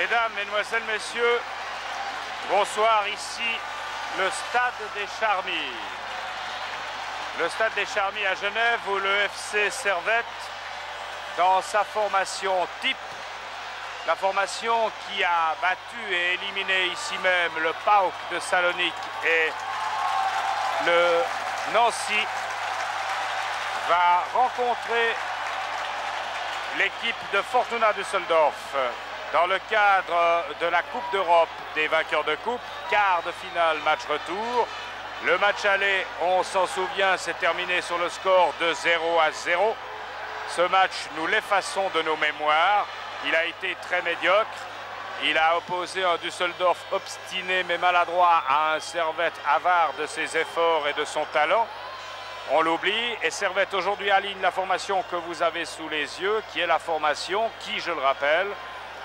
Mesdames, Mesdemoiselles, Messieurs, bonsoir, ici le Stade des Charmilles. Le Stade des Charmilles à Genève où le FC Servette, dans sa formation type, la formation qui a battu et éliminé ici même le PAOK de Salonique et le Nancy, va rencontrer l'équipe de Fortuna Düsseldorf dans le cadre de la Coupe d'Europe des vainqueurs de coupe, quart de finale, match retour. Le match aller, on s'en souvient, s'est terminé sur le score de 0-0. Ce match, nous l'effaçons de nos mémoires. Il a été très médiocre. Il a opposé un Düsseldorf obstiné mais maladroit à un Servette avare de ses efforts et de son talent. On l'oublie, et Servette aujourd'hui aligne la formation que vous avez sous les yeux, qui est la formation qui, je le rappelle,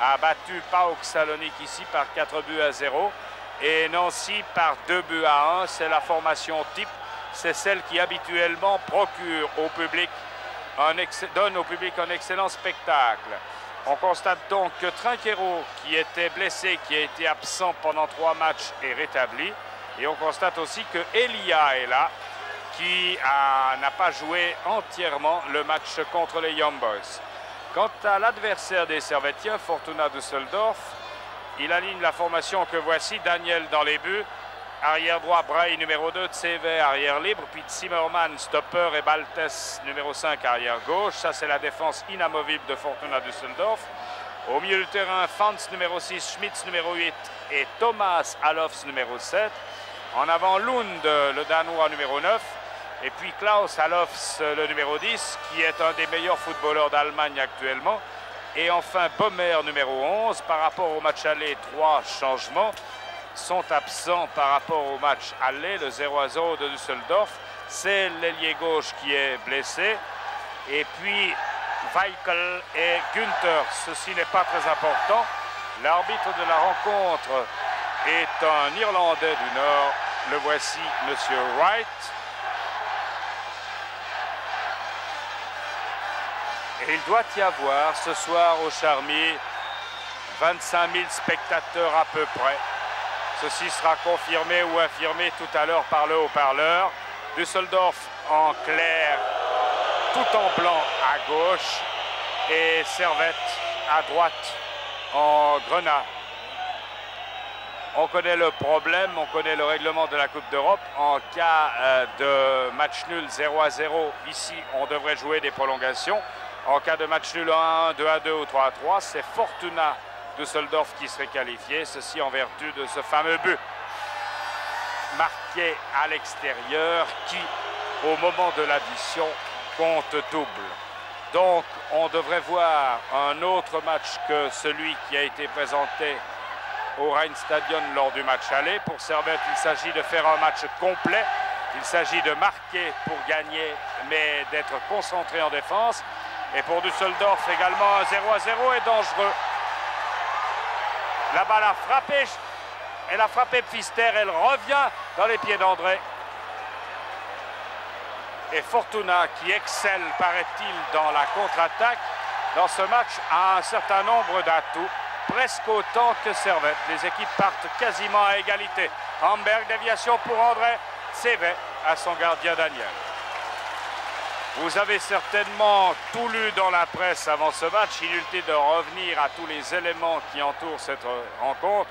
a battu PAOK Salonique ici par 4-0 et Nancy par 2-1. C'est la formation type, c'est celle qui habituellement procure au public donne au public un excellent spectacle. On constate donc que Trinquero, qui était blessé, qui a été absent pendant 3 matchs, est rétabli. Et on constate aussi que Elia est là, qui n'a pas joué entièrement le match contre les Young Boys. Quant à l'adversaire des Servettiens, Fortuna Düsseldorf, il aligne la formation que voici. Daniel dans les buts, arrière droit Bray numéro 2, Tseve arrière libre, puis Zimmermann stopper et Baltes numéro 5 arrière gauche. Ça c'est la défense inamovible de Fortuna Düsseldorf. Au milieu du terrain, Fantz numéro 6, Schmitz numéro 8 et Thomas Alofs numéro 7. En avant Lund, le Danois numéro 9. Et puis Klaus Alofs, le numéro 10, qui est un des meilleurs footballeurs d'Allemagne actuellement. Et enfin Bommer, numéro 11. Par rapport au match aller, 3 changements sont absents par rapport au match aller, le 0-0 de Düsseldorf. C'est l'ailier gauche qui est blessé. Et puis Weichel et Günther, ceci n'est pas très important. L'arbitre de la rencontre est un Irlandais du Nord. Le voici, Monsieur Wright. Et il doit y avoir ce soir au Charmilles 25 000 spectateurs à peu près. Ceci sera confirmé ou infirmé tout à l'heure par le haut-parleur. Düsseldorf en clair, tout en blanc à gauche. Et Servette à droite en grenat. On connaît le problème, on connaît le règlement de la Coupe d'Europe. En cas de match nul 0-0, ici, on devrait jouer des prolongations. En cas de match nul 1-1, 2-2 ou 3-3, c'est Fortuna Düsseldorf qui serait qualifié. Ceci en vertu de ce fameux but marqué à l'extérieur qui, au moment de l'addition, compte double. Donc, on devrait voir un autre match que celui qui a été présenté au Rheinstadion lors du match aller. Pour Servette, il s'agit de faire un match complet. Il s'agit de marquer pour gagner, mais d'être concentré en défense. Et pour Düsseldorf, également, un 0-0 est dangereux. La balle a frappé. Elle a frappé Pfister. Elle revient dans les pieds d'André. Et Fortuna, qui excelle, paraît-il, dans la contre-attaque, dans ce match, a un certain nombre d'atouts. Presque autant que Servette. Les équipes partent quasiment à égalité. Hamberg, déviation pour André. Tseve à son gardien Daniel. Vous avez certainement tout lu dans la presse avant ce match. Inutile de revenir à tous les éléments qui entourent cette rencontre.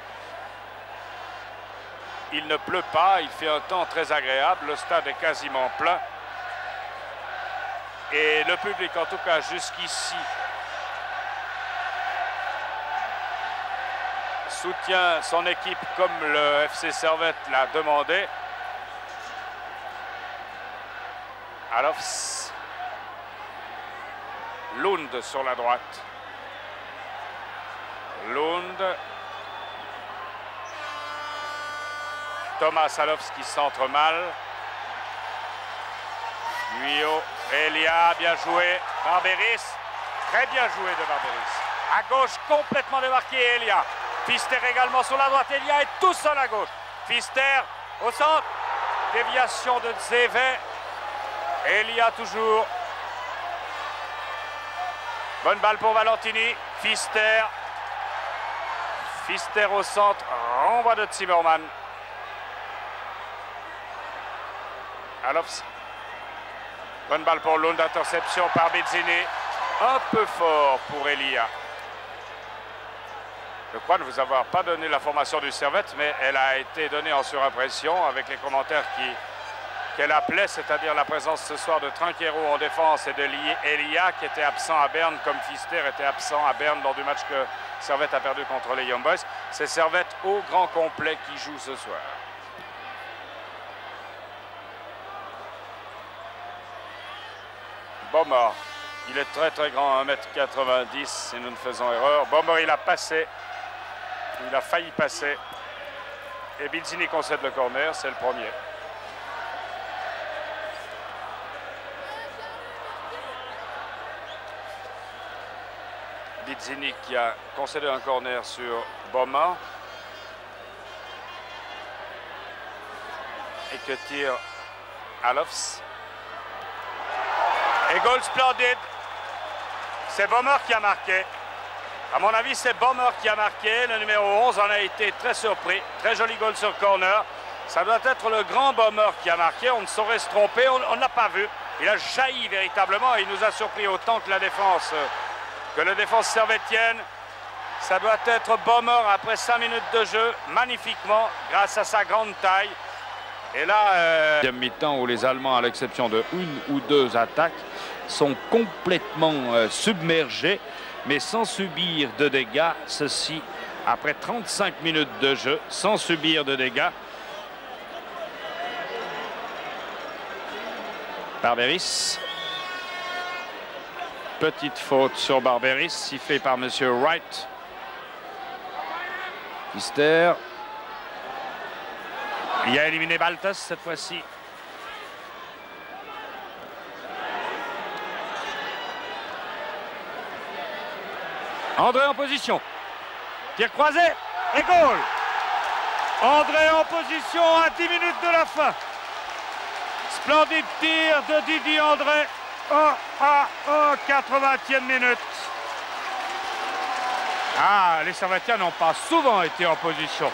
Il ne pleut pas, il fait un temps très agréable. Le stade est quasiment plein. Et le public, en tout cas jusqu'ici, soutient son équipe comme le FC Servette l'a demandé. Alofs. Lund sur la droite. Lund. Thomas Alofs qui centre mal. Guyot. Elia, bien joué. Barberis. Très bien joué de Barberis. À gauche, complètement démarqué Elia. Pfister également sur la droite. Elia est tout seul à gauche. Pfister au centre. Déviation de Tseve. Elia toujours. Bonne balle pour Valentini. Pfister. Pfister au centre, renvoi de Zimmermann. Alofs. Bonne balle pour Lund, interception par Bizzini. Un peu fort pour Elia. Je crois ne vous avoir pas donné la formation du Servette, mais elle a été donnée en surimpression avec les commentaires qu'elle appelait, c'est-à-dire la présence ce soir de Trinquero en défense et de Elia qui était absent à Berne, comme Pfister était absent à Berne lors du match que Servette a perdu contre les Young Boys. C'est Servette au grand complet qui joue ce soir. Bommer, il est très très grand, 1,90 m si nous ne faisons erreur. Bommer, il a passé, il a failli passer. Et Bizzini concède le corner, c'est le premier. Bizzini qui a concédé un corner sur Bommer. Et que tire Alofs. Et goal splendide. C'est Bommer qui a marqué. À mon avis, c'est Bommer qui a marqué. Le numéro 11 en a été très surpris. Très joli goal sur corner. Ça doit être le grand Bommer qui a marqué. On ne saurait se tromper. On ne l'a pas vu. Il a jailli véritablement. Il nous a surpris autant que la défense servettienne. Ça doit être Bommer après 5 minutes de jeu. Magnifiquement, grâce à sa grande taille. Et là, deuxième mi-temps où les Allemands, à l'exception de une ou deux attaques, sont complètement submergés, mais sans subir de dégâts. Ceci après 35 minutes de jeu, sans subir de dégâts. Barberis. Petite faute sur Barberis, sifflée par M. Wright. Pfister. Il a éliminé Baltas cette fois-ci. André en position. Tir croisé et goal. André en position à 10 minutes de la fin. Splendide tir de Didier André. 80e minute. Ah, les Servettiens n'ont pas souvent été en position.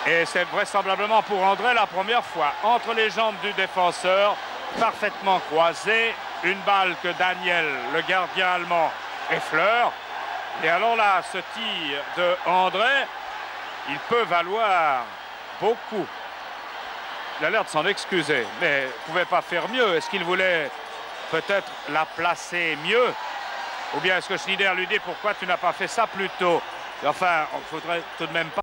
Et c'est vraisemblablement pour André la première fois. Entre les jambes du défenseur, parfaitement croisé. Une balle que Daniel, le gardien allemand, effleure. Et alors là, ce tir de André, il peut valoir beaucoup. Il a l'air de s'en excuser, mais il ne pouvait pas faire mieux. Est-ce qu'il voulait peut-être la placer mieux? Ou bien est-ce que Schneider lui dit pourquoi tu n'as pas fait ça plus tôt? Enfin, il ne faudrait tout de même pas...